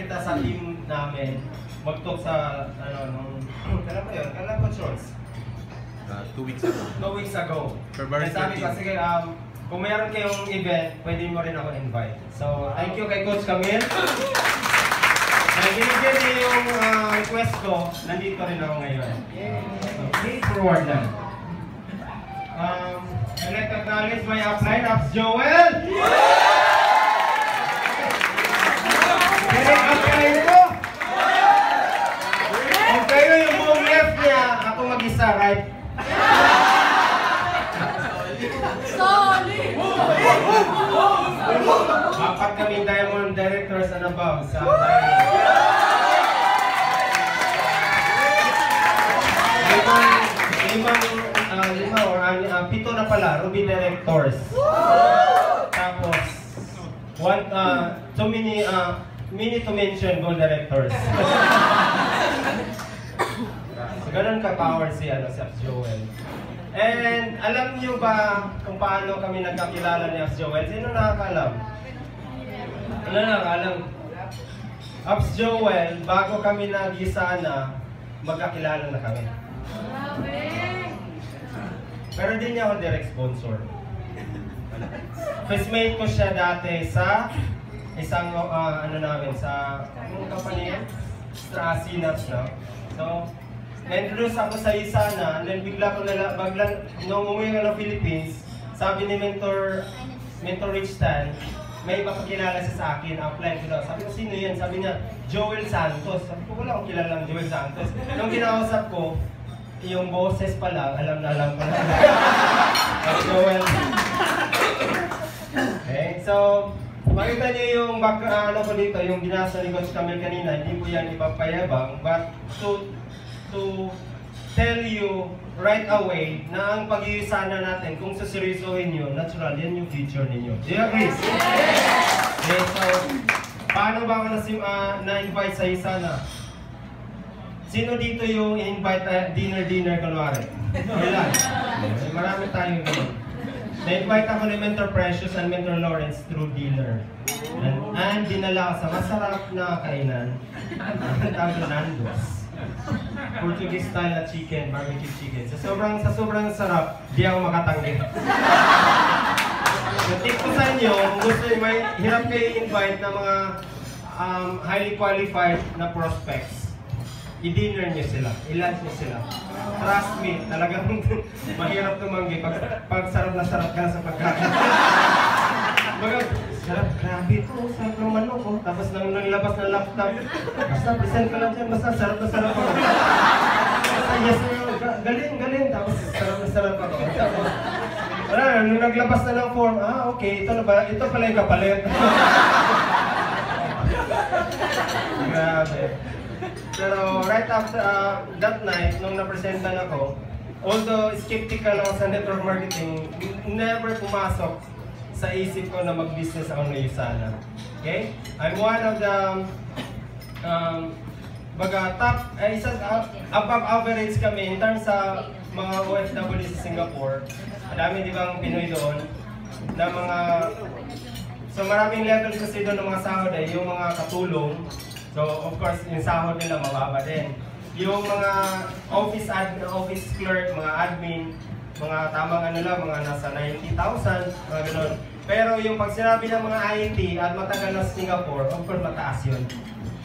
kita sa team namin mag-talk sa, kailan ba yun? Kailan ba, Charles? 2 weeks ago. 2 weeks ago. February 13. Sabi ko, sige, kung mayroon kayong event, pwede mo rin ako invite. So, thank you kay Coach Camille. Binigyan niyo yung request ko, nandito rin ako ngayon. Okay, forward lang. I'd like to acknowledge my upline, Ups Joel! Derek, up kayo mo! Kung kayo yung buong left niya, ako mag-isa, right? Solid! Apat kami Diamond Directors and above sa pito na pala, Ruby Directors. Tapos, too many to mention Gold Directors. So, ganun ka-power si Ups Joel. And alam niyo ba kung paano kami nagkakilala ni Ups Joel? Sino nakakalam? Ano nakakalam? Ups Joel, bago kami nag-isa na, magkakilala na kami. Pero hindi niya ako direct sponsor. Festmate ko siya dati sa isang sa company yan? Strasinats, no? So, na-introduce ako sa isa na, and then bigla nung umuwi ko ng Philippines, sabi ni Mentor Rich Tan, may ipapakilala siya sa akin, apply ko daw. Sabi ko, sino yan? Sabi niya, Joel Santos. Sabi ko, wala akong kilalang Joel Santos. Nung kinausap ko, yung boses pa lang, alam ko na. Joel. Okay, so, makita niyo yung ko dito, yung binasa ni Coach Camille kanina, hindi ko yan ipapayabang, but to tell you right away na ang pag-iisana natin, kung saseryosohin nyo, natural, yan yung future ninyo. Do you agree? Okay, so, paano ba ako na-invite sa Isana? Sino dito yung invite dinner kunwari? Wala. Marami tayong ganun. Na-invite ako ni Mentor Precious and Mentor Lawrence through dinner. And dinala ako sa masarap na kainan. Ang tawag Nando's. Portuguese style na chicken, barbecue chicken. Sa sobrang sarap, di ako makatanggi. Yung tip ko sa inyo, kung gusto nyo, may hirap kayo invite na mga highly qualified na prospects. I-dinner nyo sila, i-lunch nyo sila. Trust me, talagang mahirap tumanggi pag sarap na sarap ka sa pagkain. Sarap, grabe ito, sarap ng manok oh. Tapos nang nalabas ng laptop, basta present ka lang dyan, basta sarap na sarap ako. Basta yes, galing, tapos sarap na sarap ako. Tapos, wala, nung naglabas na ng form, okay, ito pala yung kapalit. Grabe. Pero right after that night, nung napresentan ako, although skeptical ako sa network marketing, never pumasok sa isip ko na mag-business ako ng Usana. Okay? I'm one of the above average kami in terms sa mga OFW sa Singapore. Madami di bang Pinoy doon na so maraming levels kasi doon ng mga sahod yung mga katulong. So of course yung sahod nila mababa din. Yung mga office clerk, mga admin, mga tamang mga nasa 90,000, mga gano'n. Pero yung pag sinabi ng mga IT at matagal na Singapore, of course mataas yun.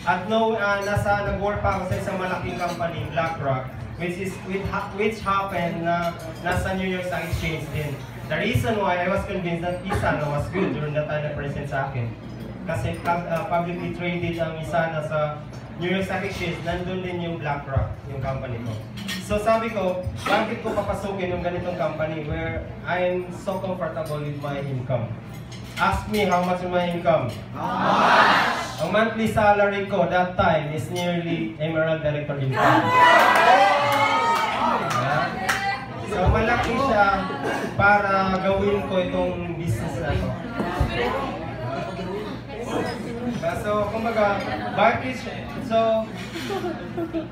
At nag-work pa ako sa isang malaking company, BlackRock, which happened na nasa New York Stock Exchange din. The reason why I was convinced that Isana was good during the time na present sa akin. Kasi publicly traded ang Isana sa New York Stock Exchange, nandun din yung BlackRock, yung company ko. So sabi ko, bakit ko papasukin yung ganitong company where I'm so comfortable with my income? Ask me how much is my income? Ang monthly salary ko that time is nearly Emerald Director income. So malaki siya para gawin ko itong business na ito. So, kumbaga, bakit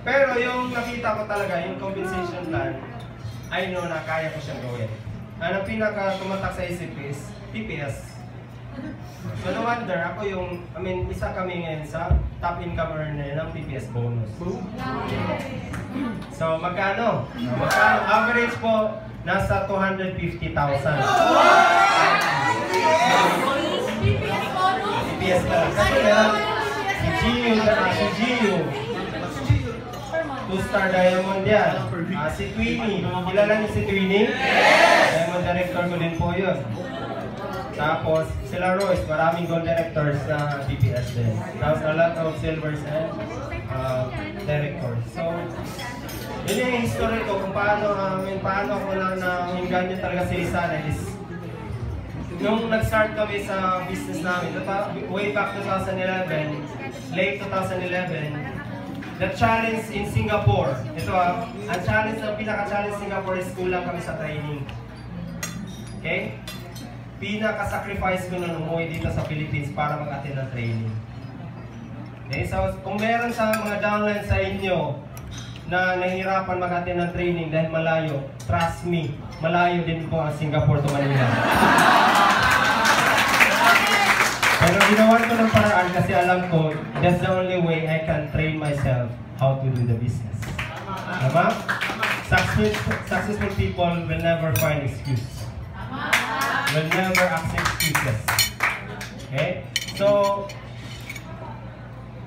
pero yung nakita ko talaga, yung compensation plan, I know na kaya ko siyang gawin. Ang pinaka tumatak sa isip is TPS. So no wonder, ako yung, isa kami ngayon sa top income earner ng PPS bonus. So magkano? Average po, nasa 250,000. PPS ka lang. Kasi si Gio, 2-star Diamond yan. Si Twinnie, kilala niyo si Twinnie? Diamond director ko din po yun. Tapos sila Royce, maraming gold directors na BPS din. Tapos a lot of silvers and directors. So, yun yung history ko kung paano ako na-hinggan yun talaga si Rizana is nung nag-start kami sa business namin, way back 2011, late 2011, the challenge in Singapore, ito ang challenge, ang pinaka-challenge Singapore is kulang kami sa training. Okay? Pinaka-sacrifice ko nung umuwi dito sa Philippines para mag-attend ng training. Okay? So, kung meron sa mga downline sa inyo na nahihirapan mag-attend ng training dahil malayo, trust me, malayo din po ang Singapore to Manila. Pero ginawan ko ng paraan kasi alam ko, that's the only way I can train myself how to do the business. Tama? Successful people will never find excuse. Will never accept excuses. Okay? So,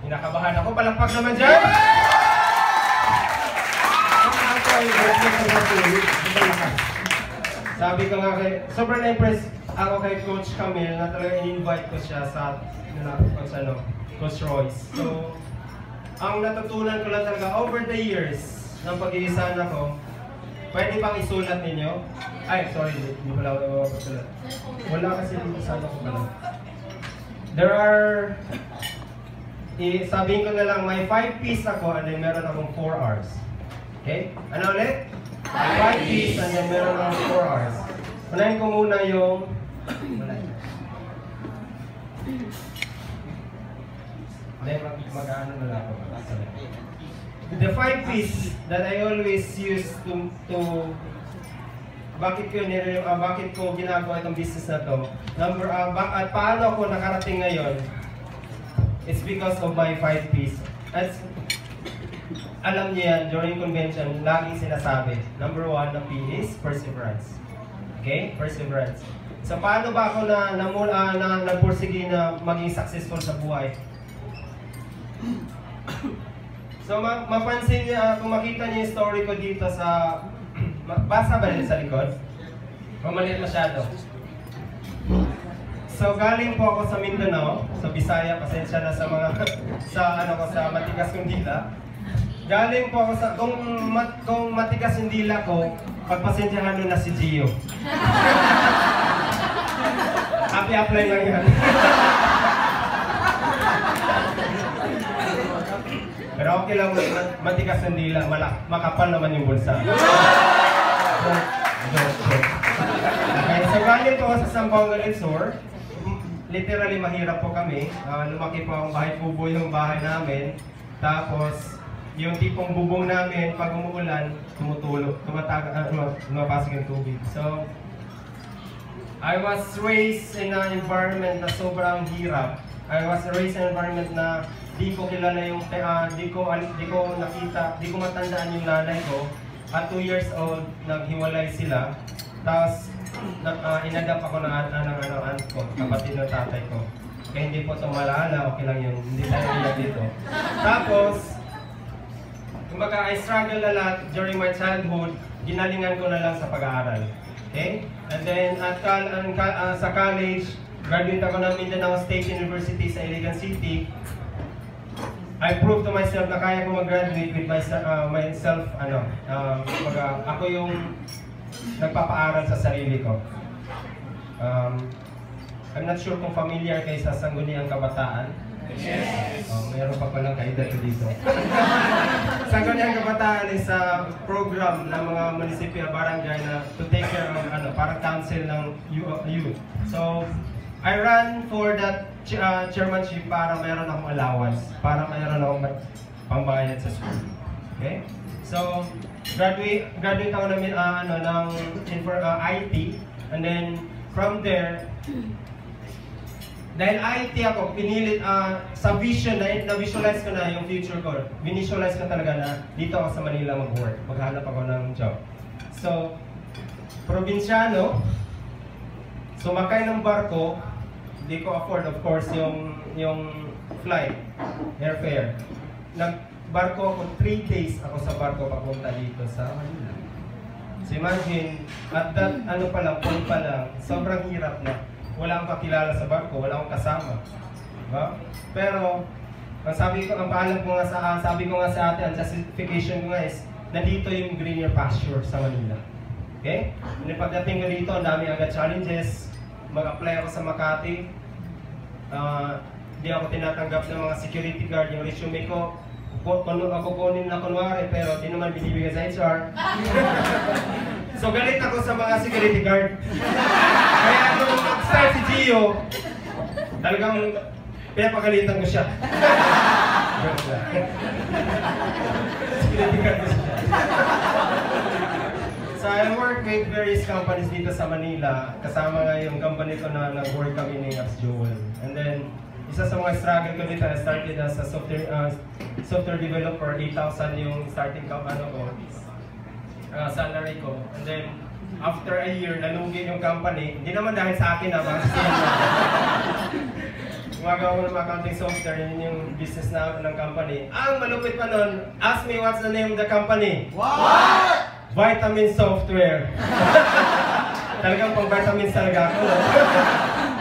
kinakabahan ako. Palakpak naman dyan! Sabi ko nga sobrang impressed ako kay Coach Camille na talaga in-invite ko siya sa Coach Royce. So, ang natutunan ko lang talaga over the years ng pag-iisan ako, pwede bang isulat ninyo? Ay, sorry, hindi pala ako mapasulat. Wala kasi isulat ko pala. There are, sabihin ko na lang, may 5 P's ako and then meron akong 4 R's. Okay? Ano ulit? 5 P's and then meron akong 4 R's. Unahin ko muna yung mag-ano na lang ako. The 5 P's that I always use to bakit ko ginagawa itong business na to. At paano ako nakarating ngayon? It's because of my 5 P's. As alam niyo yan, during convention, laging sinasabi. Number 1 na P is perseverance. Okay? Perseverance. So paano ba ako nagpursige na maging successful sa buhay? So mapansin niya, kung makita niyo yung story ko dito sa, basa ba rin sa likod? O maliit masyado? So galing po ako sa Mindanao, sa Bisaya, pasensya na sa mga, sa matigas kong dila. Galing po ako sa, kung matigas yung dila ko, pagpasensyahan nyo na si Gio. Happy apply lang yan. Pero okay lang, matigas yung dila, makapal naman yung bulsa. Okay, so galing po ako sa Zamboanga del Sur. Literally mahirap po kami. Lumaki po ang bahay kubo yung bahay namin. Tapos, yung tipong bubong namin, pag umuulan, lumapasok yung tubig. So, I was raised in an environment na sobrang hirap. I was raised in an environment na di ko kilala yung, di ko nakita, di ko matandaan yung nanay ko. At 2 years old, naghiwalay sila. Tapos, inadapt ako ng aunt ko, kapatid ng tatay ko. Kaya hindi po ito malala, okay lang yun, hindi tayo ilag dito. Tapos, kumbaga, I struggle a lot during my childhood, ginalingan ko na lang sa pag-aaral. Okay? And then, sa college, graduate ako ng Mindanao State University sa Iligan City. I proved to myself na kaya ko mag-graduate with myself, ako yung nagpapaaral sa sarili ko. I'm not sure kung familiar kayo sa Sangguniang Kabataan. Yes. Mayroon pa palang kaedad ko dito. Sangguniang Kabataan is a program ng mga municipal barangay na to take care of parang council ng youth. So, I ran for that chairmanship para mayroon akong allowance, para mayroon akong pambayad sa school. Okay? So, graduate ako namin ng IT, and then from there, Dahil IT ako, pinilit sa vision na-visualize ko na yung future ko. Visualize ko talaga na dito ako sa Manila mag-work. Maghanap ako ng job. So, probinsyano, sumakay ng barko, hindi ko afford of course yung flight, airfare. Nagbarko ako, 3 days ako sa barko papunta dito sa Manila. So imagine, at that point pa lang, sobrang hirap na. Wala akong kakilala sa barko, wala akong kasama. Diba? Pero, sabi ko nga sa ate, ang justification ko nga is, nandito yung greener pasture sa Manila. Okay? And pagdating ko dito, ang dami agad challenges. Mag-apply ako sa Makati. Di ako tinatanggap ng mga security guard. Yung resume ko, ako kunin na kunwari, pero di naman binibigay sa HR. So galit ako sa mga security guard. Kaya nung start si Gio, talagang pinapagalitan ko siya. Security guard ko siya. So I work with various companies dito sa Manila. Kasama nga yung company ko na nag-work kami ni Apps Joel. And then, isa sa mga struggle ko dito, I started as a software developer. 8,000 yung starting salary ko. And then, after a year, nalugi yung company. Hindi naman dahil sa akin gumagawa ko ng accounting software, yun yung business na ng company. Ang malupit pa nun, ask me what's the name of the company. What? Vitamin Software. Talagang pang vitamins talaga ako.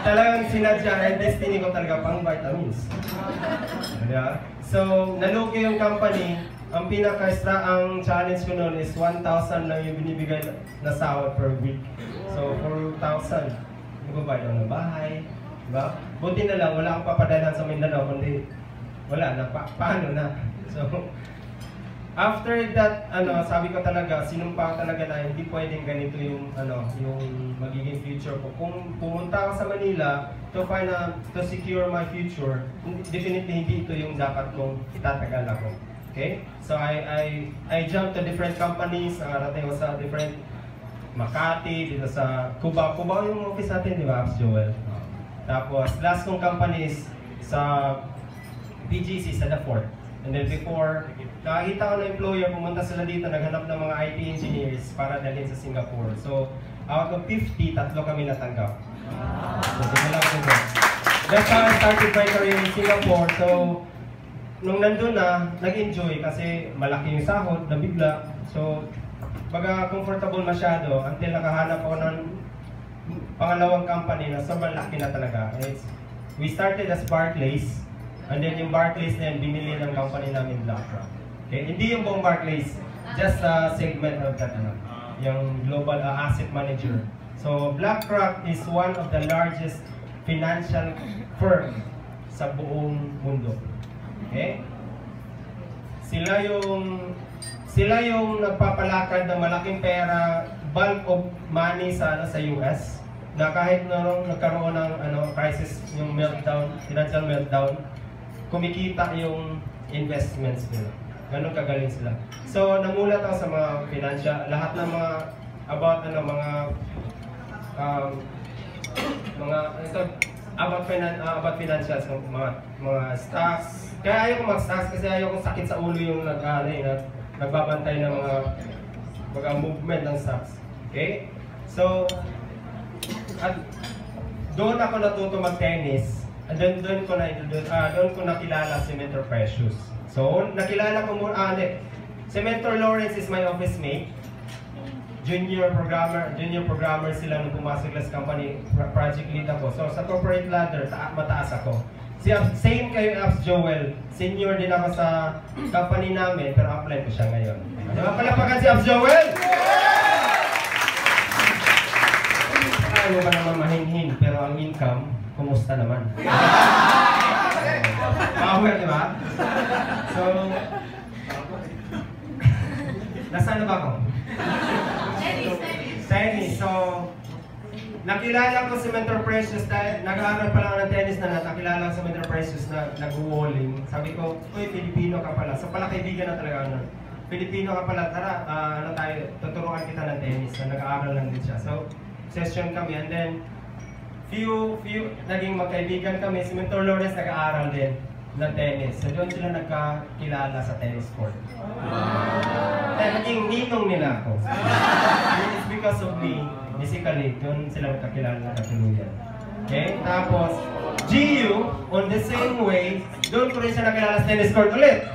Talagang sinadya, destiny ko talaga pang vitamins. Yeah. So, nalugi yung company. Ang ang challenge ko noon is 1,000 lang yung binibigay na sahod per week. So, 4,000. Magbabayad ako ng bahay. Diba? Buti na lang, wala akong papadalhan sa Mindanao, kundi wala na, paano na? So, after that, sabi ko talaga, sinumpa ko talaga na hindi pwedeng ganito yung magiging future ko. Kung pumunta ako sa Manila to secure my future, definitely hindi ito yung dapat kong itatagal ako. Okay? So I jumped to different companies, narating ko sa different Makati, dito sa Cubao yung office natin, di ba, Apps Joel? Tapos, last kong company is sa PGC, sa The Fort. And then before, nakakita ko na employer, pumunta sila dito, naghanap ng mga IT engineers para dalhin sa Singapore. So, out of 50, 3 kami natanggap. So, that's how I started my career in Singapore. So, nung nandun na, nag-enjoy kasi malaki yung sahod, nabigla. So, baga comfortable masyado until nakahanap ako ng pangalawang company na sobrang laki na talaga. We started as Barclays, and then yung Barclays na yun, binili ng company namin BlackRock. Okay? Hindi yung buong Barclays, just a segment of that, yung global asset manager. So BlackRock is one of the largest financial firm sa buong mundo. Okay? Sila yung nagpapalakad ng malaking pera, bulk of money sa US, na kahit nung nagkaroon ng crisis, yung meltdown, financial meltdown, kumikita yung investments nila. Ganun kagaling sila. So, namulat ako sa mga financial, lahat ng mga about about financials, mga stocks. Kaya ayaw ko mag-stocks kasi ayaw ko sakit sa ulo yung nagbabantay ng mga movement ng stocks. Okay? So, at doon ako natuto mag-tennis. And then doon ko nakilala si Mentor Precious. So, nakilala ko muna si Mentor Lawrence is my office mate. Junior programmer sila nung pumasok sa company, project lead ako. So, sa corporate ladder, mataas ako. Same kayo Apps Joel. Senior din ako sa company namin, pero apply ko siya ngayon. Palapakan si Apps Joel! Ayaw ka naman mahinhin, pero ang income, kumusta naman? Power, di ba? So, nasaan na ba ako? Tennis. So, nakilala ko si Mentor Precious dahil nag-aaral pa lang ng tennis nakilala ko si Mentor Precious na nag-walling. Sabi ko, uy, Pilipino ka pala. So, pala kaibigan na talaga Pilipino ka pala, tara, tuturuan kita ng tennis. So, nag-aaral lang din siya. So, session kami, and then naging magkaibigan kami. Si Mentor Lawrence nag-aaral din ng tennis. So doon sila nagkakilala sa tennis court. Kaya naging ninong nila ako. It's because of me, basically, doon sila nagkakilala na katuluyan. Okay? Tapos, GU, on the same way, doon ko rin siya nakilala sa tennis court ulit.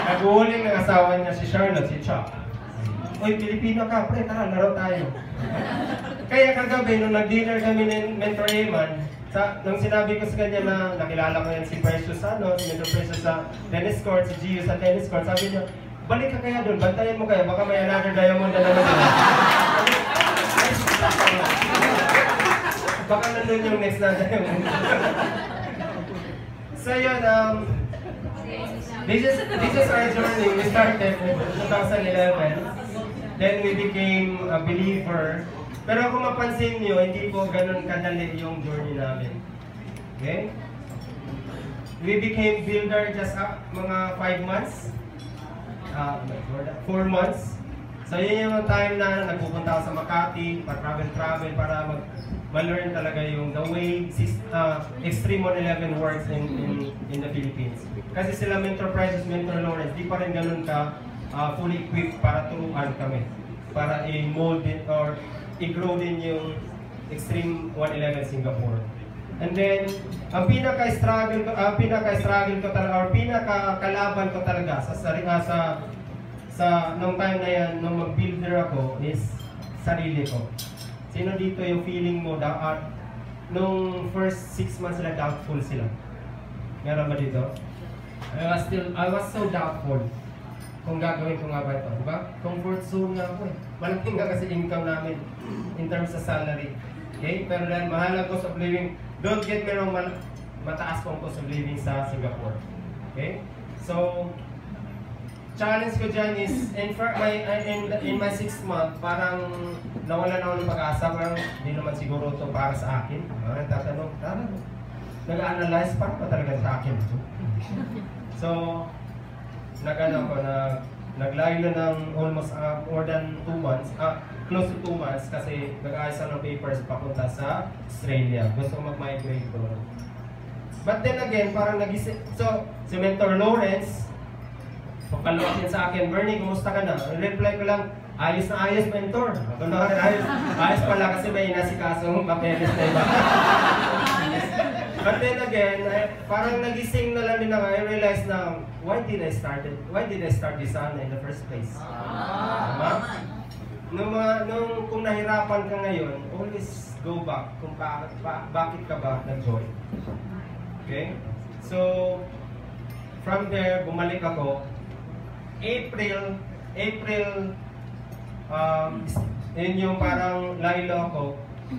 Nag-uuling ng asawa niya si Charlotte, si Chuck. Uy, Pilipino ka, pre, tara, laro tayo. Kaya kagabi, nung nag-dinner kami ng Mentor Eman, nung sinabi ko sa kanya na nakilala ko yan si Precious si Mentor Precious sa tennis court, si Gio sa tennis court, sabi niya, balik ka kaya doon, bantayan mo kaya, baka may another diamond na naman doon. Baka nandun yung next na diamond. So yun, this is our journey. We started in 2011. Then we became a believer. Pero kung mapansin nyo, hindi po ganun kadali yung journey namin. Okay? We became builder just mga 5 months. 4 months. So yun yung time na nagpupunta ako sa Makati, pa-travel para ma-learn talaga yung the way Extreme 111 works in the Philippines. Kasi sila Mentor Precious, Mentor Lawrence, di pa rin ganun ka fully equipped para turuan kami. Para i-mold it or i-grow din yung Extreme 111 Singapore. And then, ang pinaka-struggle ko talaga, or pinaka-kalaban ko talaga sa nung time na yan, nung mag-builder ako, is sarili ko. Sino dito yung feeling mo, nung first 6 months sila, doubtful sila? Meron ba dito? I was so doubtful kung gagawin ko nga ba ito, diba? Comfort zone nga ako eh. Malaking nga kasi income namin in terms of salary. Okay? Pero dahil mahal ang cost of living, don't get me wrong, mataas pong cost of living sa Singapore. Okay? So, challenge ko dyan is, in my 6th month, parang nawala na ako ng pag-asa, parang hindi naman siguro ito para sa akin. Tatanong, nag-analyze, parang pa talaga sa akin ito. So, naglayo na ng almost more than 2 months, close to 2 months kasi nag-ayos ng papers papunta sa Australia. Gusto ko mag-migrate ko. But then again, parang so, si Mentor Lawrence, pagkaluakin sa akin, Bernie, kumusta ka na? Reply ko lang, ayos na ayos, Mentor. Ayos pala kasi may inasikasong papeles na iba. But then again, parang nagising na lang din ako. I realized na, why did I start this in the first place? Diba? Kung nahirapan ka ngayon, always go back kung bakit ka ba nag-join. Okay? So, from there, bumalik ako. April, yun yung parang laylo ako.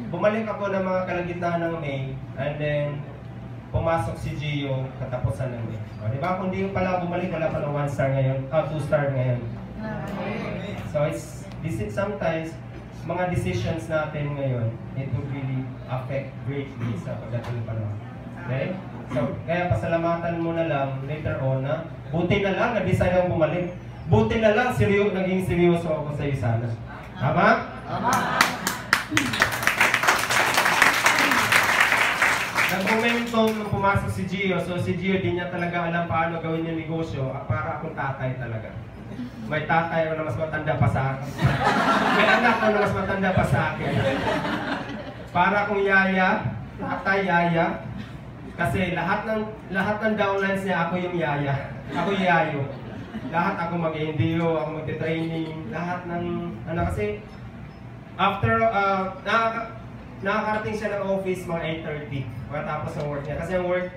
Bumalik ako ng mga kalagitnaan ng May, and then pumasok si Gio katapusan ng May. Diba? Kung di pala bumalik, wala pa ng 1 star ngayon, 2 star ngayon. So sometimes, mga decisions natin ngayon, it will really affect greatly sa pagdating pa naman. Okay? So, kaya pasalamatan mo na lang later on na, buti na lang, nag-decide akong bumalik. Buti na lang, naging seryoso ako sa iyo sana. Tama? Tama! Nag-momentum nung pumasok si Gio, so si Gio di niya talaga alam paano gawin yung negosyo, para akong tatay talaga. May tatay ako na mas matanda pa sa akin. May anak ko na mas matanda pa sa akin. Para akong yaya, tatay yaya. Kasi lahat ng downlines niya, ako yung yaya. Ako yayo. Lahat ako mag-endio, ako mag-training, lahat ng kasi after nakakarating siya ng office mga 8:30 matapos ang work niya. Kasi ang work,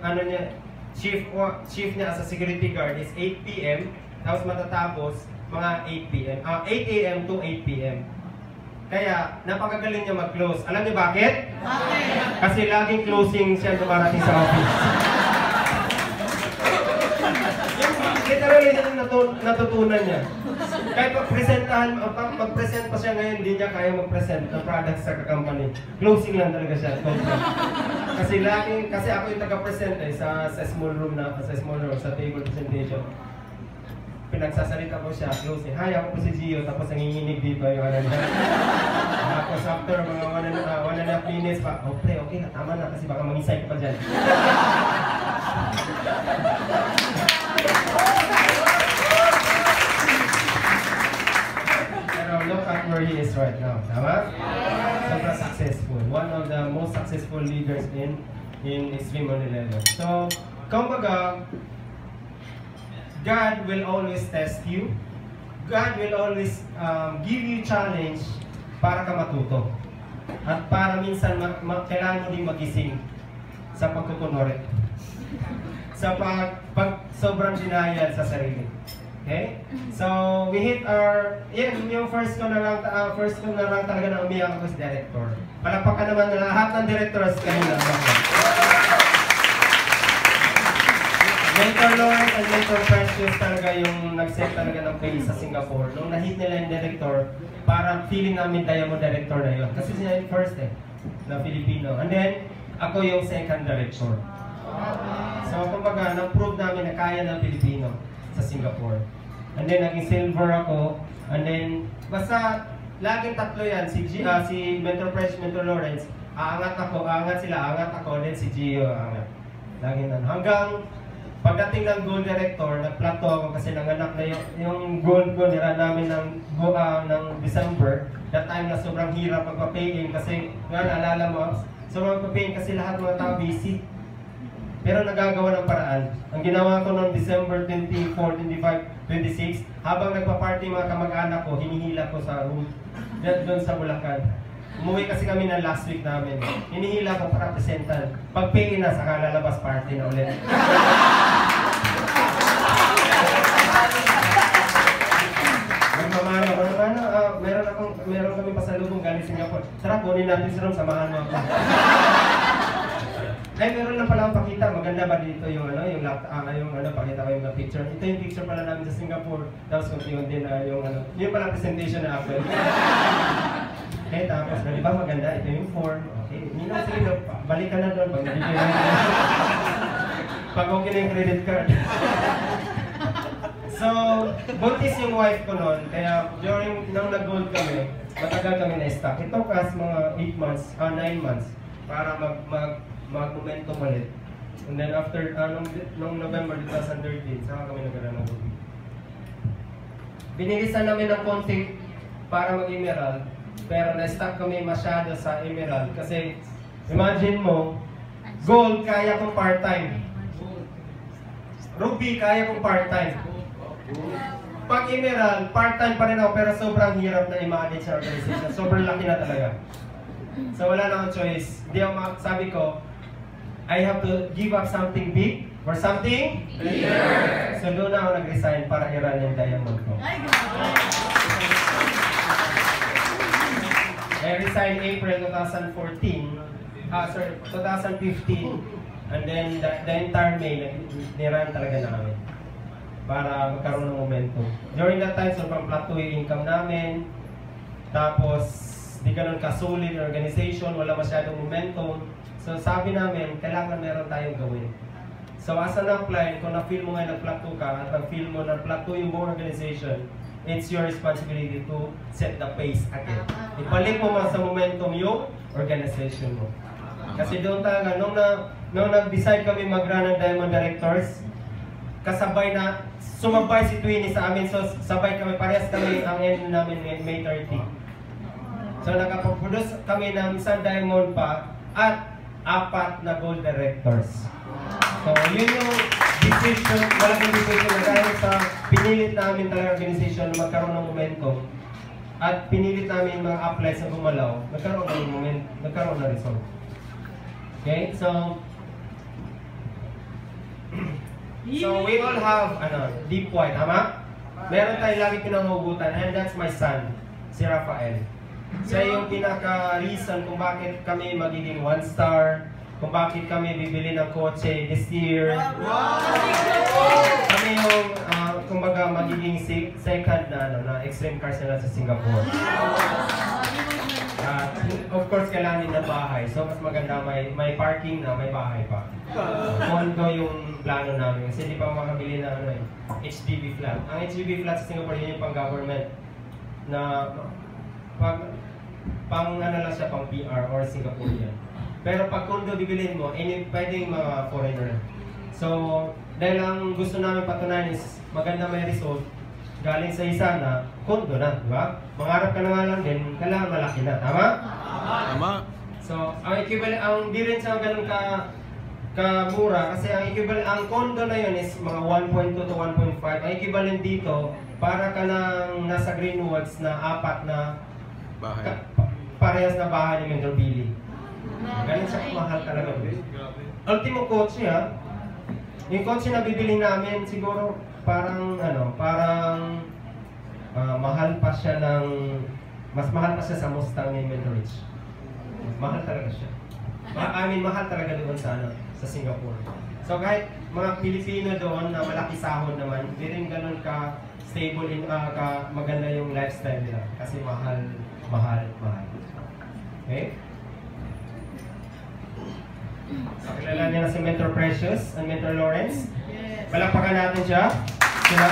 shift niya as a security guard is 8 PM, tapos matatapos mga 8 PM, 8 AM to 8 PM. Kaya, napakagaling niya mag-close. Alam niyo bakit? Kasi laging closing siya dumarating sa office. Literally, natutunan niya. Kahit mag-present pa siya ngayon, hindi niya kaya mag-present ng product sa company. Closing lang talaga siya. Kasi ako yung taga-present sa small room, sa table presentation. pinagsasalita ko siya, close. Hi, ako po si Gio, tapos nanginginig dito yung ano niya. Tapos after mga 1.5 minutes pa, oh pre, okay na, tama na, kasi baka mangisay ka pa dyan. Pero look at where he is right now, tama? Sobrang successful. One of the most successful leaders in Extreme Only Level. So, kumbaga, God will always test you. God will always give you challenge para ka matuto. At para minsan kailangan mo din magising sa pagkukunwari. Sa pag sobrang denial sa sarili. Okay? So, we hit our, yung first ko na lang talaga na umiyak ako sa director. Palakpakan naman na lahat ng directors kanina. Mentor Lawrence and Mentor Precious talaga yung nag-set talaga ng pace sa Singapore. Nung na-hit nila yung director, parang feeling namin Diamond director na yun. Kasi siya yung first na Filipino. And then, ako yung second director. So, kumbaga, na-prove namin na kaya ng Pilipino sa Singapore. And then, naging silver ako. And then, basta, laging tatlo yan. Si Mentor Precious, Mentor Lawrence, aangat sila, aangat ako, then si Gio, aangat. Laging hanggang, pagdating ng gold director, nag-plateau ako kasi nanganak na yung gold ko, nira namin ng December. That time na sobrang hirap magpa-pay-in kasi nga naalala mo, sobrang magpa-pay-in kasi lahat mga tao busy. Pero nagagawa ng paraan. Ang ginawa ko noong December 24, 25, 26, habang nagpa-party mga kamag-anak ko, hinihila ko sa room doon sa Bulacan. Umuwi kasi kami ng last week namin. Hinihila ko para presentan. Pag-pay-in na, saka lalabas party na ulit. Nagmamano ko naman, meron kami pasalubong galing Singapore. Tara, kunin natin si Rom, samahan mo ako. Ay, meron lang pala akong pakita. Maganda ba dito yung pakita ko yung picture. Ito yung picture pala namin sa Singapore. Tapos kung din yung pala presentation na ako. Okay, tapos, di ba maganda? Ito yung form. Okay, sige, balik ka na doon pag nabibigyan na. Pag okay na yung credit card. So, buntis yung wife ko noon. Kaya, nung nag-gold kami, matagal kami na-stock. Ito kasi mga 8 months, 9 months, para mag-momentum ulit. And then after, nung November 2013, saka kami nagkaroon ng gold. Binilisan namin ng konting para mag-emerald. Pero na-stuck kami masyado sa emerald kasi imagine mo, gold kaya kong part-time, ruby kaya kong part-time. Pag emerald, part-time pa rin ako pero sobrang hirap na i-manage sa organization. Sobrang laki na talaga. So wala na akong choice. Sabi ko, I have to give up something big for something bigger. So doon na ako nag-resign para i-run yung diamond ko. I resigned April 2015, and then the entire May, niran talaga namin para magkaroon ng momentum. During that time, sobrang plateau yung income namin, tapos di ganun ka-solid organization, wala masyadong momentum. So sabi namin, kailangan meron tayong gawin. So as an upline, kung na-feel mo nga nag-plateau ka, at na-feel mo na-plateau yung buong organization, it's your responsibility to set the pace again. Ibalik mo sa momentum yung organization mo. Kasi doon talaga, nung nag-decide kami mag-run ng Diamond Directors, kasabay na, sumabay si Twinnie sa amin, so sabay kami, parehas kami, ang end namin May 30. So nakapag-produce kami ng isang Diamond pa, at 4 na Gold Directors. So yun yung decision, malaking decision na dahil sa pinilit namin talaga organization na magkaroon ng momentum at pinilit namin mga uplines na gumalaw, nagkaroon ng moment, nagkaroon ng result. Okay, so we all have deep white, tama? Meron tayong lagi pinangugutan, and that's my son, si Rafael. Siya yung pinaka-reason kung bakit kami magiging 1-star, kung bakit kami bibili ng kotse this year. Kami yung, kumbaga, magiging second na Extreme Cars nila sa Singapore. Of course, kailangan na bahay. So, mas maganda may parking na, may bahay pa. Condo yung plano namin. Kasi hindi pa makabili na HDB flat. Ang HDB flat sa Singapore, yun yung pang-government. Na pang ano lang siya, pang PR or Singaporean. Pero pag condo bibilhin mo, pwedeng mga foreigner. So, dahil ang gusto namin patunayan is maganda may result, galing sa isa na condo na, di ba? Mangarap ka na nga lang din, kailangan malaki na, tama? Tama. So, ang equivalent, di rin siya ganun kamura kasi ang equivalent, ang condo na yun is mga 1.2 to 1.5. Ang equivalent dito, para ka nang nasa Greenwoods na 4 na Bahay. parehas na bahay ni Mentor Billy. Ganun siya mahal talaga. Ultimo kotse ha. Yung kotse na bibili namin siguro parang mahal pa siya mas mahal pa siya sa Mustang ni Mentor Rich. Mahal talaga siya. Mahal talaga doon sa Singapore. So kahit mga Pilipino doon na malaki sahod naman, hindi rin ganun ka stable maganda yung lifestyle nila kasi mahal. Okay? So, kilala niya na si Mentor Precious and Mentor Lawrence. Palakpakan natin siya. Sila.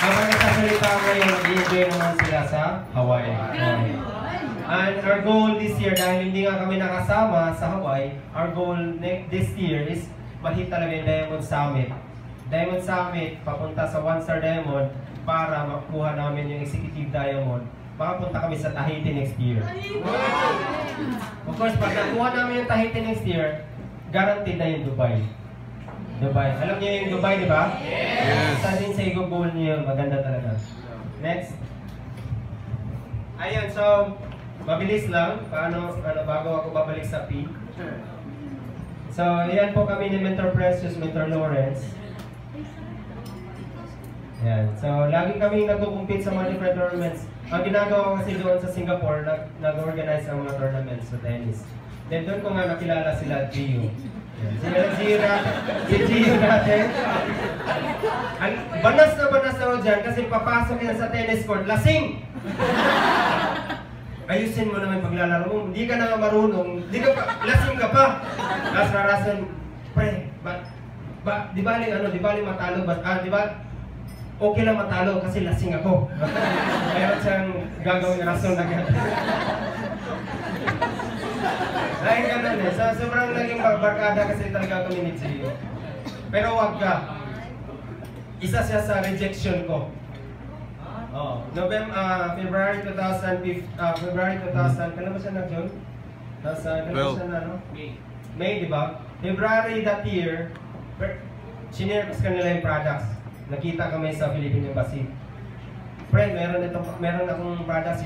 Habang nagsasalita ngayon, nag-enjoy naman sila sa Hawaii. And our goal this year, dahil hindi nga kami nakasama sa Hawaii, our goal this year is mahit talaga yung Diamond Summit. Diamond Summit, papunta sa One Star Diamond para makuha namin yung Executive Diamond. Makapunta kami sa Tahiti next year. Of course, pag nakuha namin yung Tahiti next year, guaranteed na yung Dubai. Alam niyo yung Dubai, di ba? Yes. Sa din sa goal niyo, maganda talaga. Next. Ayun, so, mabilis lang. Bago ako babalik sa P. So, yan po kami ni Mentor Precious, Mentor Lawrence. Yan. So, lagi kami nagko-compete sa mga different tournaments. Ang ginagawa ko kasi doon sa Singapore, nag-organize ang mga tournaments sa tennis. Then doon ko nga nakilala sila Gio. Si Gio natin. Banas na ako dyan kasi papasok yan sa tennis court. Lasing! Ayusin mo naman paglalaro mo. Hindi ka na marunong. Lasing ka pa. Tapos rarason, pre, di bali matalo, di ba? Okay lang matalo kasi lasing ako. Mayroon siyang gagawin rason na gano'n. Dahil gano'n eh. Sobrang naging barkada kasi talaga kami ni Gio. Pero wag ka. Isa siya sa rejection ko. February 2000, kailan ba siya nag-join? Kailan ba siya na, May, di ba? February that year, sinare ko sa kanila yung products. Nakita kami sa Philippine Embassy. Friend, meron akong products,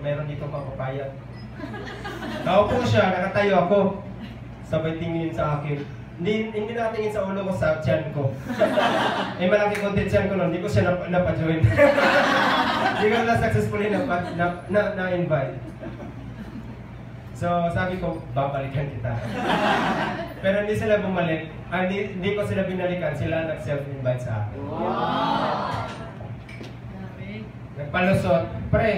meron dito papapayat. Nakaupo siya, nakatayo ako. Sabay tingin sa akin. Hindi nakatingin sa ulo ko, sa tiyan ko. Malaki konti tiyan ko nun, hindi ko siya napajoin. Hindi ko na successfully na-invite. So, sabi ko, babalikan kita. Pero hindi sila bumalik. Hindi ko sila binalikan. Sila nag-self-invite sa akin. Wow! Nagpalusot. Pre,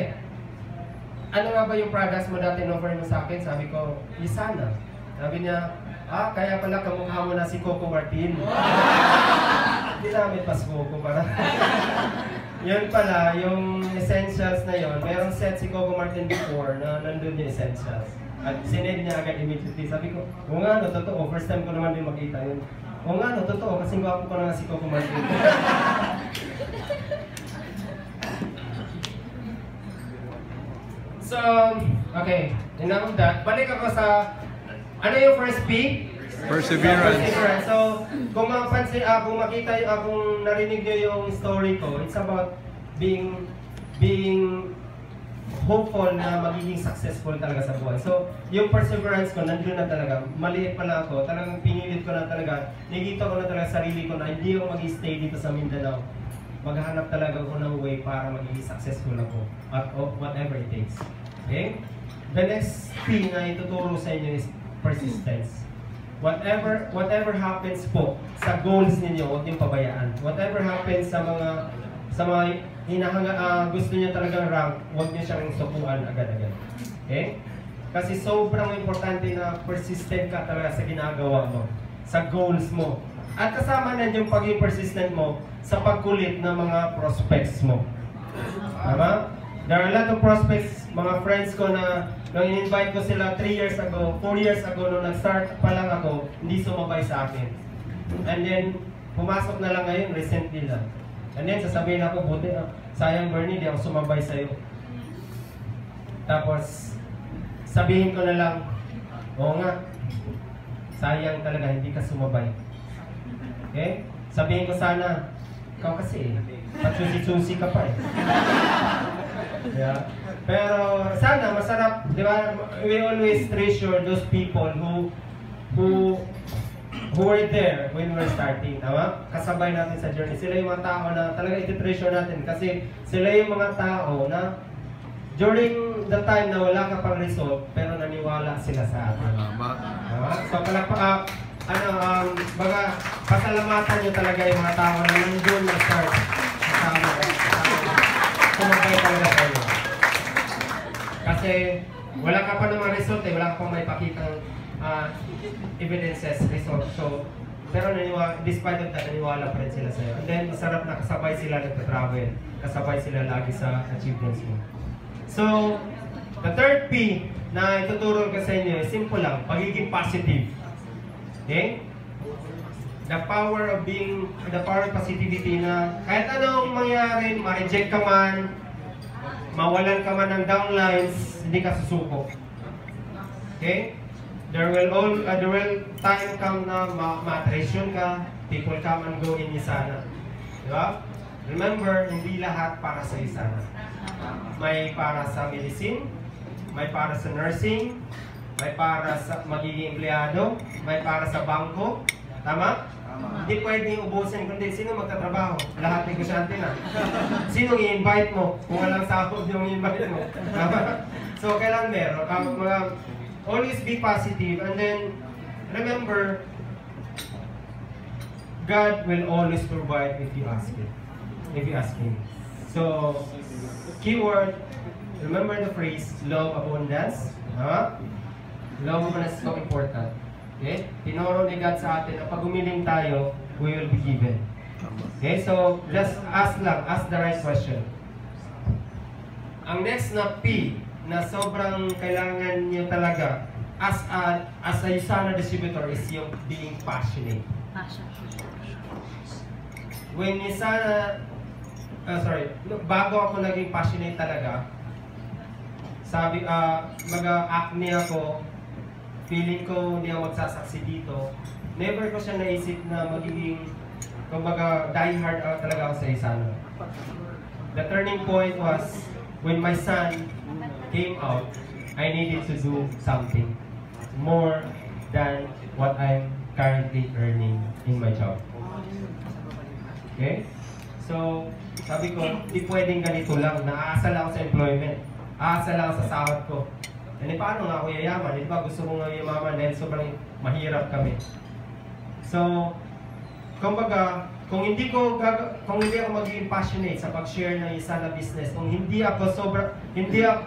ano nga ba yung products mo dati in-offer mo sa akin? Sabi ko, Isana. Sabi niya, kaya pala kamukha mo na si Coco Martin. Hindi namin pas Coco para. Yun pala, yung essentials na yun, mayroong set si Coco Martin before na nandun yung essentials. At sinend niya agad immediately. Sabi ko, o nga no, totoo. First time ko naman din makita yun. O nga no, totoo. Kasi gwapo ko na nga si Coco Martin. So, okay. Enough of that. Balik ako sa, ano yung first P? Perseverance. So, kung makita kung narinig niyo yung story ko, it's about being hopeful na magiging successful talaga sa buhay. So, yung perseverance ko, nandun na talaga. Maliit pa lang ako. Talagang pinilit ko na talaga. Nakikita ko na talaga sarili ko na hindi ako mag-stay dito sa Mindanao. Maghahanap talaga ako ng way para magiging successful ako. At whatever it takes. Okay? The next thing na ituturo sa inyo is persistence. Whatever happens po sa goals ninyo, huwag niyong pabayaan. Whatever happens sa mga sa mga gusto niyo talagang rank, huwag niyo siyang sukuan agad-agad. Okay? Kasi sobrang importante na persistent ka talaga sa ginagawa mo, sa goals mo. At kasama na yung pagiging persistent mo sa pagkulit ng mga prospects mo. Tama? There are a lot of prospects, mga friends ko na nung in-invite ko sila 3 years ago, 4 years ago, nung nag-start pa lang ako, hindi sumabay sa akin. And then, pumasok na lang ngayon, recently lang. And then, sasabihin ako, buti, sayang Bernie, di ako sumabay sa'yo. Tapos, sabihin ko na lang, oo nga, sayang talaga, hindi ka sumabay. Okay? Sabihin ko sana, ikaw kasi, patsusi-tsusi ka pa eh. Yeah. Pero sana masarap, di ba? We always treasure those people who were there when we were starting, tama? Kasabay natin sa journey. Sila yung mga tao na talaga iti-treasure natin kasi sila yung mga tao na during the time na wala ka pang result, pero naniwala sila sa atin. So baga, pasalamatan nyo talaga yung mga tao na nandun na-start. Sumabay talaga tayo. Kasi wala ka pa naman result eh, wala ka pang may pakitang evidences, result. So, pero despite of that, naniwala pa rin sila sa'yo. And then, masarap na kasabay sila nagpa-travel. Kasabay sila lagi sa achievements mo. So, the third P na ituturo ko sa inyo, simple lang, pagiging positive. Okay? The power of positivity na kahit anong mangyari, ma-reject ka man, mawalan ka man ng downlines, hindi ka susuko. Okay? There will time come na ma-attrition ka, people come and go in Isana. Diba? Remember, hindi lahat para sa Isana. May para sa medicine, may para sa nursing, may para sa magiging empleyado, may para sa bangko. Tama? Hindi pwedeng ubusin, kundi sino magtatrabaho? Lahat negosyante na. Sino i-invite mo? Kung walang sahod yung i-invite mo. So, kailangan meron. Always be positive. And then, remember, God will always provide if you ask Him. If you ask Him. So, keyword, remember the phrase, love abundance. Love abundance is so important. Okay? Tinuro ni God sa atin na pag umiling tayo, we will be given. Okay? So, just ask the right question. Ang next na P, na sobrang kailangan nyo talaga as a Usana distributor is yung being passionate. When bago ako naging passionate talaga, sabi, mag-acne ako, feeling ko hindi ako magsasaksi dito. Never ko siya naisip na magiging, kumbaga, die-hard talaga ako sa Usana. The turning point was when my son came out, I needed to do something more than what I'm currently earning in my job. Okay? So, sabi ko, hindi pwedeng ganito lang. Naaasa lang ako sa employment. Aasa lang sa sahod ko. E paano nga ako yayaman? Di ba gusto ko nga yumaman dahil sobrang mahirap kami. So, kumbaga, kung hindi ako magiging passionate sa pag-share ng isa na business, kung hindi ako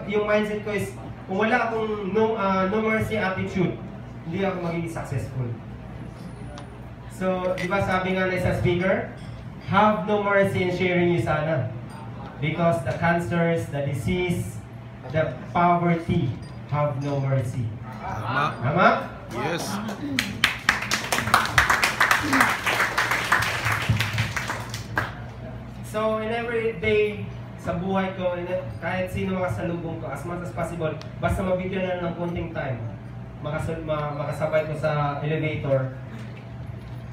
yung mindset ko is, kung wala akong no mercy attitude, hindi ako magiging successful. So, di ba sabi nga na isang speaker, have no mercy in sharing Usana. Because the cancers, the disease, the poverty have no mercy. Tama? Tama? Yes. So, in every day sa buhay ko, kahit sino makasalubong ko, as much as possible, basta mabigyan na ng konting time, makasabay ko sa elevator.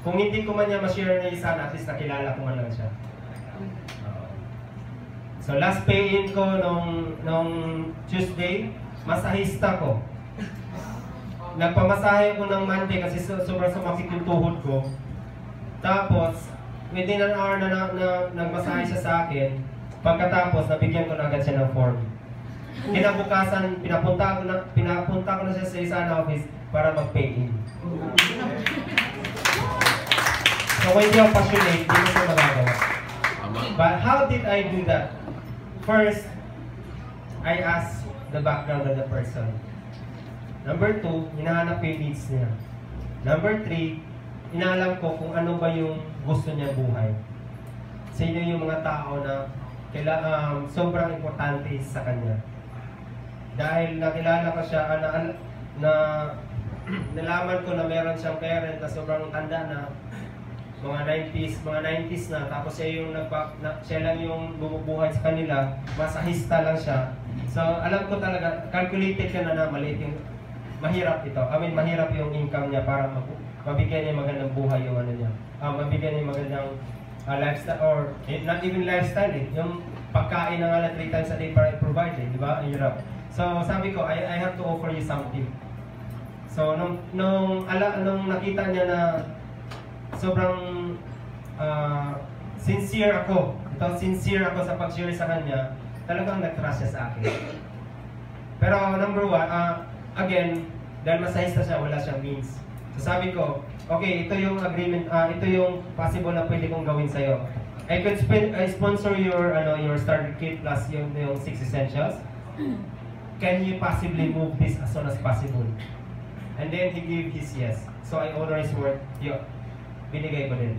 Kung hindi ko man niya ma-share na isa, at least nakilala ko man lang siya. So, last pay-in ko nung Tuesday, masahista ko. Nagpamasahe ko ng Monday kasi sobrang sumakit yung tuhod ko. Tapos, within an hour na nagmasahe siya sa akin, pagkatapos, nabigyan ko na agad siya ng form. Kinabukasan, pinapunta ko na siya sa Usana office para mag-pay-in. So, kung hindi ako passionate, hindi ko siya magagawa. But how did I do that? First, I asked the background of the person. Number 2, hinahanap ko yung needs niya. Number 3, inaalam ko kung ano ba yung gusto niya buhay. Sino yung mga tao na sobrang importante sa kanya. Dahil nakilala ko siya, nalaman ko na meron siyang parent na sobrang tanda na, mga 90s na, tapos siya lang yung bumubuhay sa kanila, masahista lang siya. So, alam ko talaga, calculated ka na maliit yung, mahirap ito. Mahirap yung income niya para mabigyan niya magandang buhay yung niya. Mabigyan niya magandang lifestyle, or not even lifestyle yung pagkain na nga 3 times a day para i-provide di ba? Hirap. So, sabi ko, I have to offer you something. So, nung nakita niya na sobrang sincere ako sa pag-share sa kanya, talagang nag-trust siya sa akin. Pero number 1, again, dahil masahista siya, wala siyang means. So sabi ko, okay, ito yung agreement, ito yung possible na pwede kong gawin sa'yo. I could sponsor your starter kit plus yung 6 essentials. Can you possibly move this as soon as possible? And then he gave his yes. So I honor his word. Binigay ko din.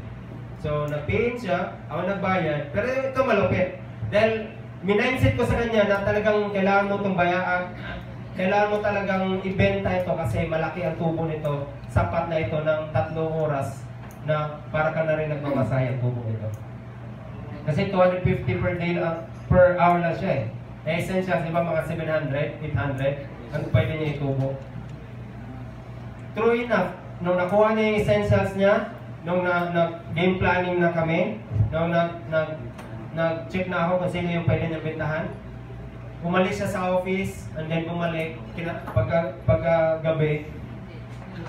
So nag-pay siya, ako nagbayad. Pero ito malupit. Dahil mindset ko sa kanya na talagang kailangan mo itong bayaan. Kailangan mo talagang ibenta ito kasi malaki ang tubo nito. Sapat na ito ng 3 oras na para ka na rin nagmamasahe ang tubo nito. Kasi 250 per hour lang siya eh. Essentials, di ba mga 700, 800, ang pwede niya itubo. True enough, nung nakuha niya yung essentials niya, nung game planning na kami, nung nag-check na ako kung sino yung pwede niya bentahan, umalis siya sa office, and then bumalik, pagka-gabi,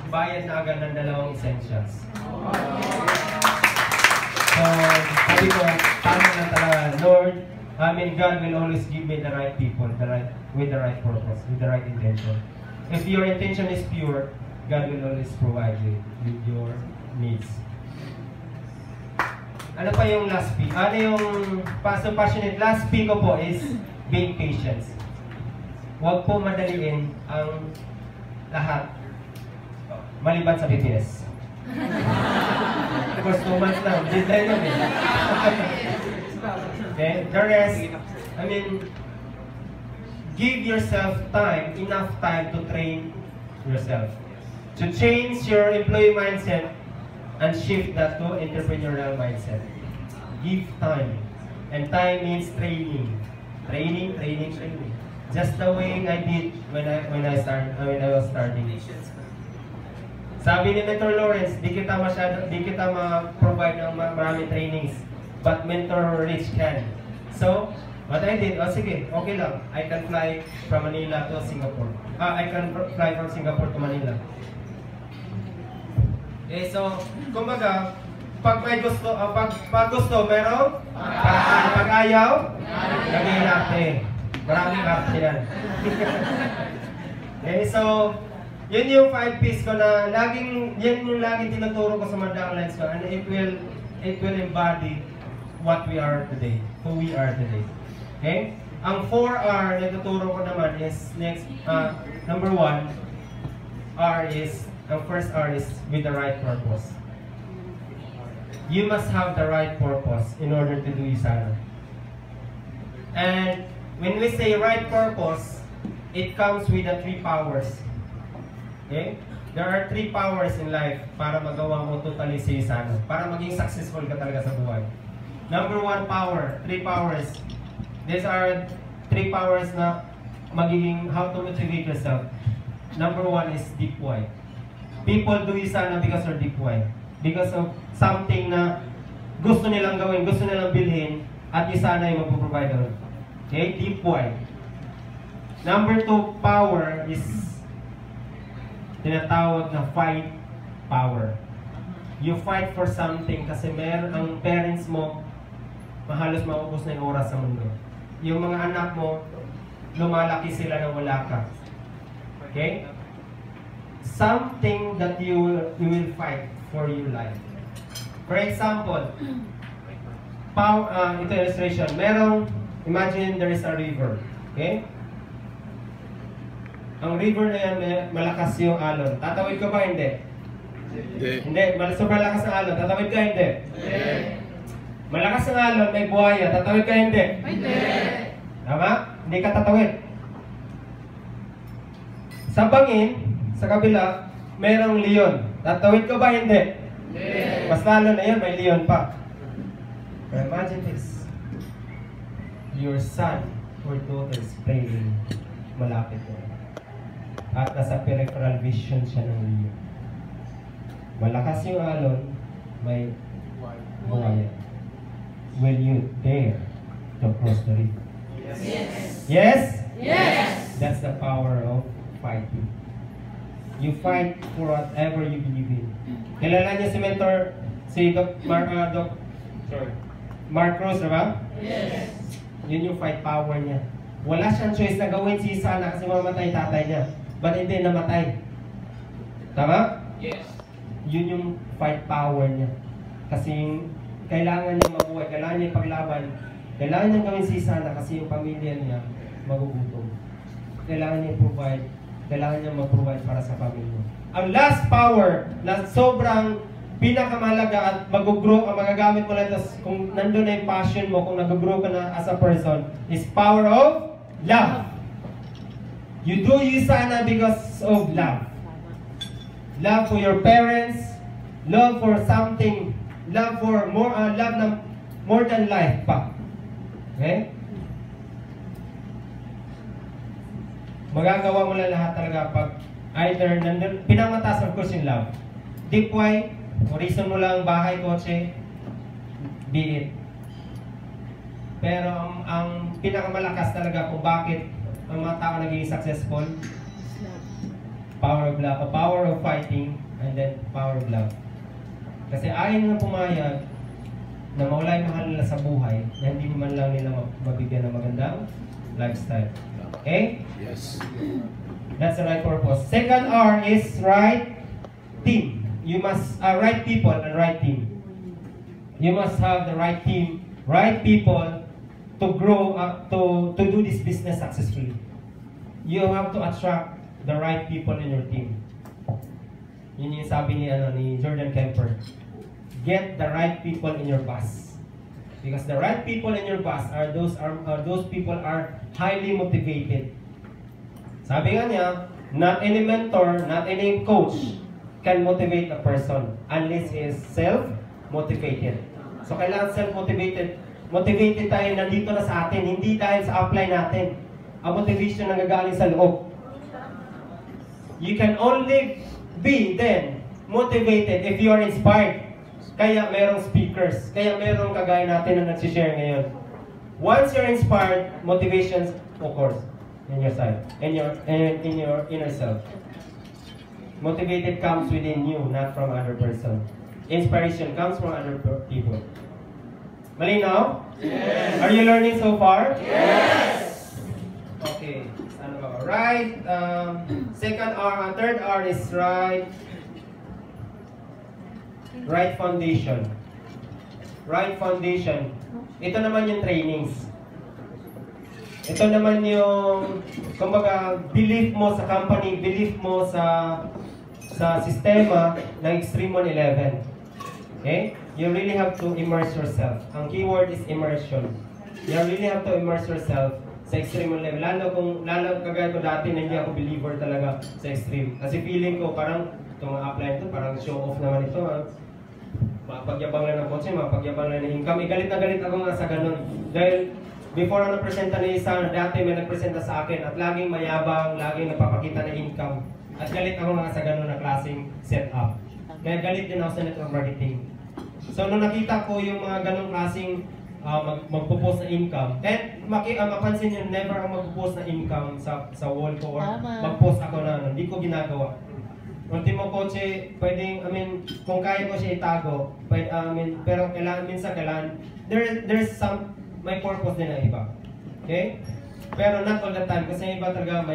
bayad na agad ng 2 essentials. So, sabi ko, tama lang talaga, Lord, God will always give me the right people, with the right purpose, with the right intention. If your intention is pure, God will always provide you with your needs. Ano pa yung last P? Ano yung passionate? Last P ko po is being patient. Huwag po madaliin ang lahat maliban sa BTS. Of course, 2 months lang. Deadline yun eh. Okay? The rest, give yourself time, enough time to train yourself. To change your employee mindset and shift that to entrepreneurial mindset. Give time. And time means training. Training. Just the way I did when I was starting. Sabi ni Mentor Lawrence, di kita ma-provide ng maraming trainings, but Mentor Rich can. So, what I did, sige, okay lang. I can fly from Manila to Singapore. I can fly from Singapore to Manila. Okay, so, kumbaga, pag may gusto, pag gusto, meron? Pag ayaw, naging arte. Maraming arte yan. Okay, so, yun yung 5 P's ko na yan yung laging tinuturo ko sa mga downlines ko, and it will embody what we are today, who we are today. Okay? Ang 4R na tuturo ko naman is number 1, ang first R is with the right purpose. You must have the right purpose in order to do Isana. And when we say right purpose, it comes with the 3 powers. Okay? There are 3 powers in life para magawa mo totally si Isana. Para maging successful ka talaga sa buhay. Number 1 power, 3 powers. These are 3 powers na magiging how to motivate yourself. Number 1 is deep why. People do Isana because of deep why. Because of something na gusto nilang gawin, gusto nilang bilhin, at Isana yung magpo-provide doon. Okay? Deep why. Number 2 power is tinatawag na fight power. You fight for something kasi ang parents mo mahalos maubos na yung oras sa mundo. Yung mga anak mo, lumalaki sila na wala ka. Okay? Something that you will fight for your life. For example, ito illustration. Imagine there is a river. Okay? Ang river na yan, malakas yung alon. Tatawid ka ba? Hindi. Hindi. Sobrang lakas ng alon. Tatawid ka? Hindi. Malakas ang alon, may buhaya. Tatawid ka? Hindi. Tama? Hindi ka tatawid. Sa bangin, sa kabila, mayroong leon. Tatawid ka ba? Hindi. Mas lalo na yun, may leon pa. But imagine this. Your son or daughter is playing malapit mo. At nasa peripheral vision siya ng leon. Malakas yung alon, may buhaya. Will you dare to cross the river? Yes. Yes? Yes! That's the power of fighting. You fight for whatever you believe in. Kilala niyo si mentor, si Mark Cruz, diba? Yes. Yun yung fight power niya. Wala siyang choice na gawin si Sana kasi mamatay tatay niya. But hindi namatay. Tama? Yes. Yun yung fight power niya. Kasi kailangan niya mabuhay, kailangan niya ipaglaban, kailangan niya gawin si Sana kasi yung pamilya niya magugutom. Kailangan niya provide, kailangan niya mag-provide para sa pamilya. Ang last power na sobrang pinakamalaga at mag-grow, ang magagamit mo lang, kung nandun na yung passion mo, kung nag-grow ka na as a person, is power of love. You do you Sana because of love. Love for your parents, love for something, love for more than life pa. Okay? Magagawa mo lang lahat talaga pag either nandun, pinamataas of course yung love. Deep why, reason mo lang bahay, kotse, be it. Pero ang pinakamalakas talaga kung bakit ang mga tao naging successful, power of love, a power of fighting, and then power of love. Kasi ayaw na pumayag na mawala yung mahal nila sa buhay na hindi man lang nila mabigyan ng magandang lifestyle. Okay? Yes. That's the right purpose. Second R is right team. You must right people and right team. You must have the right team, right people to grow to do this business successfully. You have to attract the right people in your team. Yun yung sabi ni Jordan Kemper. Get the right people in your bus. Because the right people in your bus are those people are highly motivated. Sabi nga niya, not any mentor, not any coach can motivate a person unless he is self-motivated. So kailangan self-motivated. Motivated tayo nandito na sa atin, hindi dahil sa apply natin. Ang motivation na gagaling sa loob. You can only be then motivated if you are inspired. Kaya merong speakers, kaya merong kagaya natin na nagsishare ngayon. Once you're inspired, motivations, of course, in your side, in your inner self. Motivated comes within you, not from other person. Inspiration comes from other people. Malinaw? Yes. Are you learning so far? Yes. Okay. Ano ba? Right. Second R, third R is right. Right foundation. Right foundation. Ito naman yung trainings. Ito naman yung, kumbaga, belief mo sa company, belief mo sa sistema ng Extreme 111. Okay? You really have to immerse yourself. Ang keyword is immersion. You really have to immerse yourself sa Extreme 111. Lalo kagaya ko dati na hindi ako believer talaga sa Extreme. Kasi feeling ko parang itong apply ito, parang show off naman ito. Mapagyabang lang ng kotse, mapagyabang lang ng income. Galit na galit ako nga sa ganun. Dahil before ako nagpresenta ni isa, dati may nagpresenta sa akin at laging mayabang, laging nagpapakita ng income. At galit ako nga sa ganun na klaseng setup. Kaya galit din ako sa network marketing. So nung nakita ko yung mga ganung klaseng magpo-post na income, kahit mapansin nyo, never ako magpo-post na income sa wall ko or mag-post ako na hindi ko ginagawa. Ultimo kotse, pwedeng, kung kaya ko siya itago, pero kailangan, there's some, may purpose din na iba. Okay? Pero not all the time, kasi iba talaga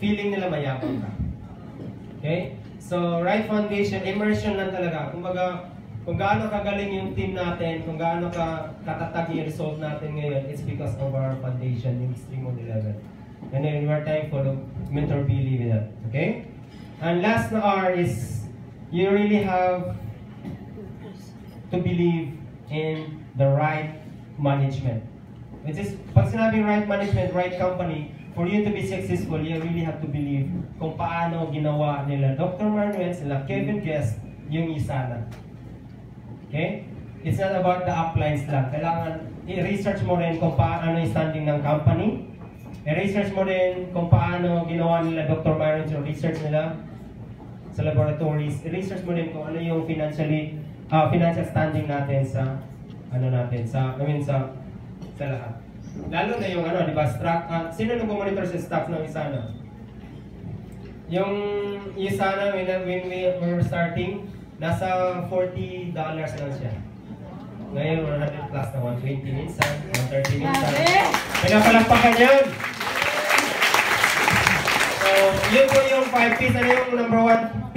feeling nila mayabang ka. Okay? So, right foundation, immersion lang talaga. Kumbaga, kung gaano kagaling yung team natin, kung gaano katatag yung result natin ngayon, it's because of our foundation, yung Stream on 11. And then we are thankful of Mentor Billy with that. Okay? And last na R is, you really have to believe in the right management. Which is, pag sinabing right management, right company, for you to be successful, you really have to believe kung paano ginawa nila Dr. Manuel, sila Kevin Guest, yung ISANA. Okay? It's not about the uplines lang. Kailangan i-research mo rin kung paano yung standing ng company. I-research mo rin kung paano ginawa nila Dr. Manuel yung research nila sa laboratories. I-research mo rin kung ano yung financial standing natin sa sa lahat. Lalo na yung di ba, sino nag-monitor sa stocks ng ISANA? Yung ISANA, when we were starting, nasa $40 lang siya. Ngayon, 100 plus na 120 minsan, 130 minsan. Pinapalakpakan yan! So, yun po yung 5 P's. Ano yung number 1 P?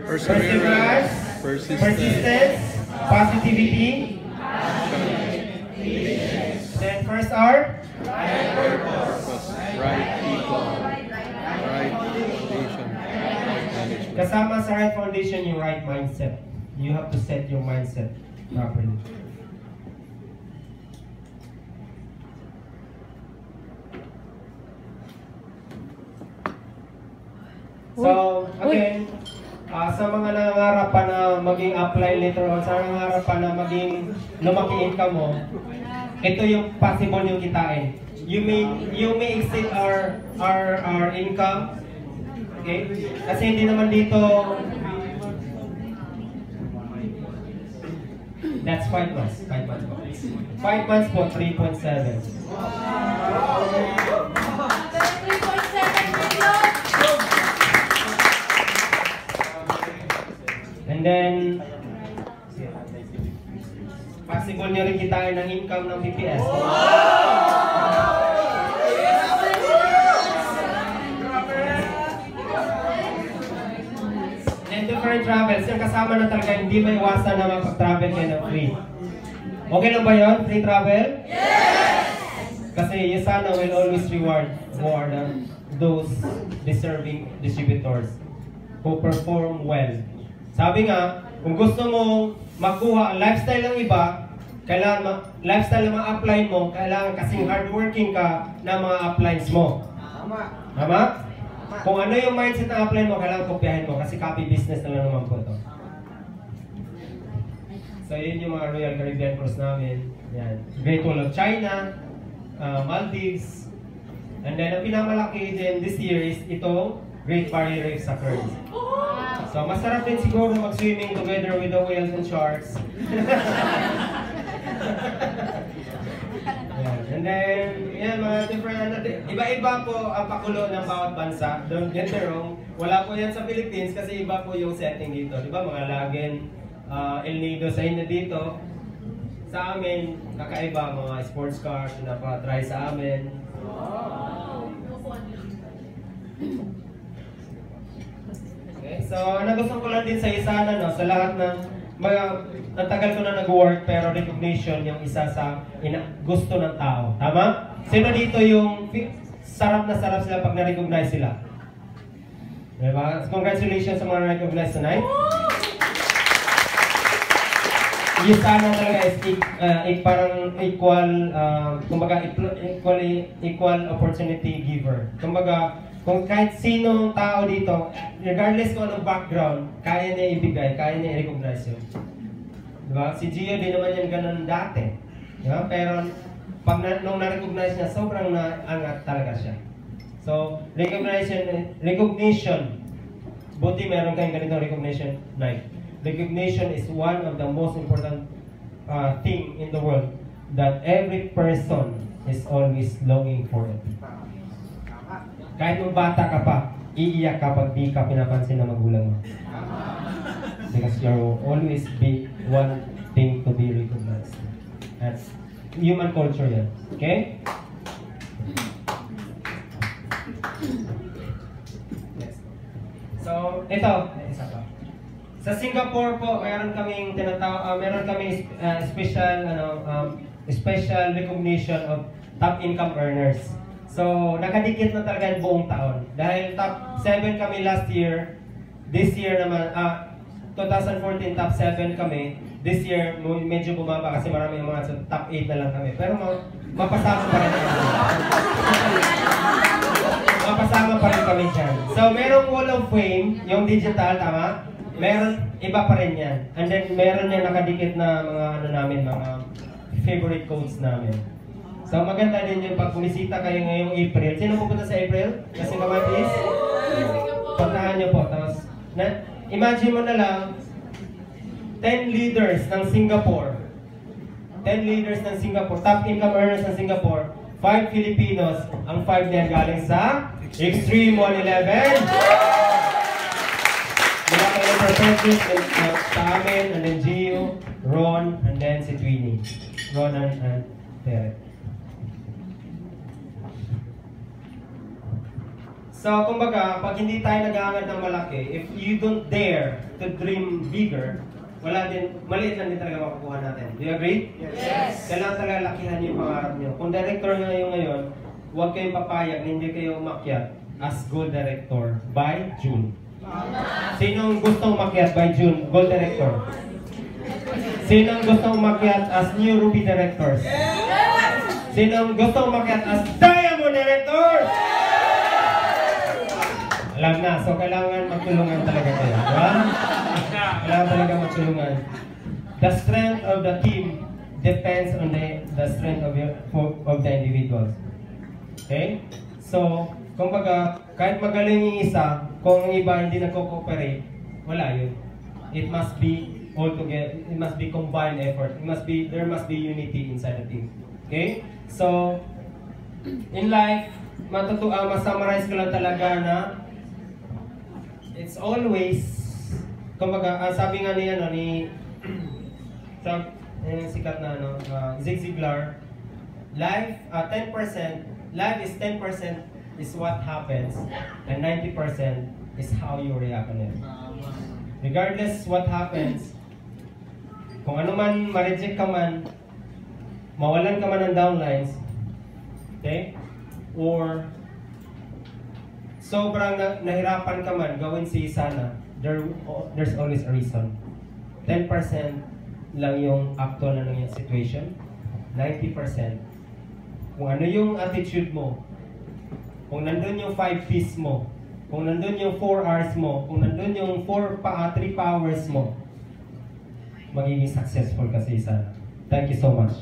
Perseverance, persistence, positivity, then first R? Right purpose, right people, right foundation, right management. Kasama sa right foundation yung right mindset. You have to set your mindset properly. So, again, sa mga nangangarap pa na maging apply later on, sa nangangarap pa na maging lumaki income mo, ito yung possible yung kitain. You may exceed our income. Okay? Kasi hindi naman dito, that's 5 months. 5 months po. 5 months po, 3.7. 3.7 million! And then, possible nyo rin kitain ng income ng PPS. And different travels, yung kasama na talaga, hindi may iwasan na mapag-travel kayo ng free. Okay lang ba yun? Free travel? Yes! Kasi yung sana will always reward those deserving distributors who perform well. Sabi nga, kung gusto mo makuha ang lifestyle ng iba, kailangan lifestyle na ma-apply mo, kailangan kasing hardworking ka na mga applies mo. Tama? Kung ano yung mindset na apply mo, kailangan kopyahin mo kasi copy business na lang naman po ito. So yun yung mga Royal Caribbean Cruise namin. Yan. Great Wall of China, Maldives, and then ang pinamalaki din this year is ito, Great Barrier Reef sa Curves. So, masarap din siguro mag-swimming together with the whales and sharks. Yeah. And then, yan, mga different, iba-iba po ang pakulo ng bawat bansa. Don't get me wrong, wala po yan sa Philippines kasi iba po yung setting dito. Di ba, mga Lagen, El Nido sa inyo dito. Sa amin, kakaiba, mga sports cars, na-try sa amin. Okay, so nagustuhan ko lang din sa ISANA, no, sa lahat ng natagal ko na nag-work pero recognition yung isa sa gusto ng tao. Tama? Sino dito yung sarap na sarap sila pag na-recognize sila? Diba? Congratulations sa mga na-recognize tonight. ISANA talaga is parang equal, kumbaga equal opportunity giver. Kumbaga, kung kahit sinong tao dito, regardless kung anong background, kaya niya ibigay, kaya niya i-recognize yun. Diba? Si Gio, di naman yan ganun dati. Diba? Pero pag nung na-recognize niya, sobrang naangat talaga siya. So, recognition. Buti meron kayong ganitong recognition night. Recognition is one of the most important thing in the world that every person is always longing for it. Kahit nung bata ka pa, iiyak kapag di ka pinapansin ng magulang mo. Because you're always be one thing to be recognized. That's human culture yan. Okay? Yes. So, ito. Isa pa. Sa Singapore po, meron kaming special recognition of top income earners. So, nakadikit na talaga yung buong taon. Dahil top 7 kami last year, this year naman, 2014 top 7 kami, this year medyo bumaba kasi marami yung mga so, top 8 na lang kami. Pero mapasama pa rin kami. Mapasama pa rin kami dyan. So, merong Wall of Fame, yung digital, tama? Meron, iba pa rin yan. And then, meron yung nakadikit na mga ano namin, mga favorite quotes namin. So, maganda din yung pag bumisita kayo ngayong April. Sino pupunta sa April? Kasi naman is? Puntahan nyo po. Tapos, imagine mo na lang, 10 leaders ng Singapore. 10 leaders ng Singapore. Top income earners ng Singapore. 5 Filipinos. Ang 5 niyan galing sa Extreme 111. Mula kayo perspectives sa amin, and then Gio, Ron, and then si Twinnie. Ronan and Derek. So, kumbaga, pag hindi tayo nag-aangad ng malaki, if you don't dare to dream bigger, maliit lang din talaga makukuha natin. Do you agree? Yes! Kailangan talaga lakihan yung pangarap nyo. Kung director nyo ngayon, huwag kayong papayag, hindi kayo umakyat as gold director by June. Sinong gustong umakyat by June, gold director? Sinong gustong umakyat as new Ruby directors? Sinong gustong umakyat as diamond directors? Alam na, so kailangan magtulungan talaga kayo, di ba? Kailangan talaga magtulungan. The strength of the team depends on the strength of the individuals. Okay? So, kumbaga, kahit magaling yung isa, kung ang iba hindi nagko-cooperate, wala yun. It must be all together. It must be combined effort. There must be unity inside the team. Okay? So, in life, masummarize ko lang talaga na it's always, kumbaga, sabi nga niya, ni sikat na, Zig Ziglar, life is 10% is what happens, and 90% is how you react on it. Regardless what happens, kung ano man, ma-reject ka man, mawalan ka man ng downlines, okay? Or sobrang nahirapan ka man, gawin si sana, there's always a reason. 10% lang yung actual na nangyayang situation. 90%, kung ano yung attitude mo, kung nandun yung 5 P's mo, kung nandun yung 4 R's mo, kung nandun yung 3 powers mo, magiging successful kasi sana. Thank you so much.